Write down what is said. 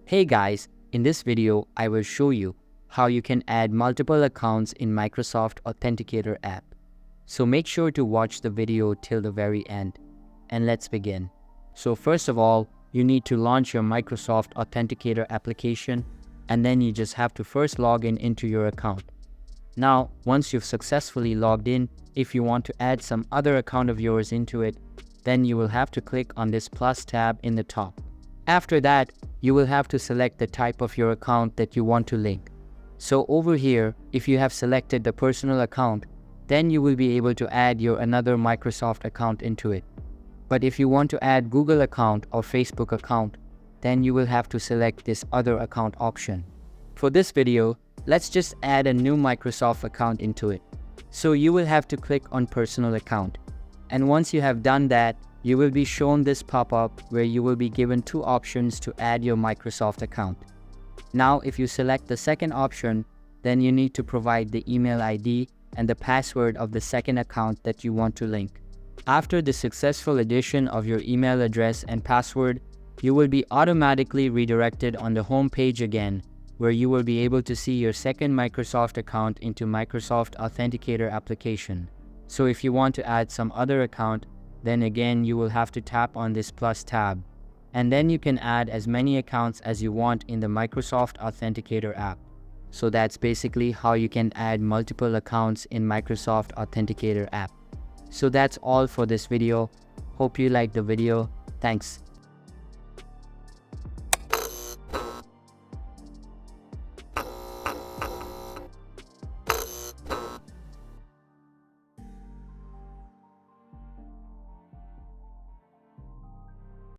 Hey guys, in this video, I will show you how you can add multiple accounts in Microsoft Authenticator app. So make sure to watch the video till the very end. And let's begin. So first of all, you need to launch your Microsoft Authenticator application, and then you just have to first log in into your account. Now, once you've successfully logged in, if you want to add some other account of yours into it, then you will have to click on this plus tab in the top. After that, you will have to select the type of your account that you want to link. So over here, if you have selected the personal account, then you will be able to add your another Microsoft account into it. But if you want to add Google account or Facebook account, then you will have to select this other account option. For this video, let's just add a new Microsoft account into it. So you will have to click on personal account. And once you have done that, you will be shown this pop-up where you will be given two options to add your Microsoft account. Now, if you select the second option, then you need to provide the email ID and the password of the second account that you want to link. After the successful addition of your email address and password, you will be automatically redirected on the home page again, where you will be able to see your second Microsoft account into Microsoft Authenticator application. So if you want to add some other account, then again you will have to tap on this plus tab. And then you can add as many accounts as you want in the Microsoft Authenticator app. So that's basically how you can add multiple accounts in Microsoft Authenticator app. So that's all for this video. Hope you liked the video. Thanks.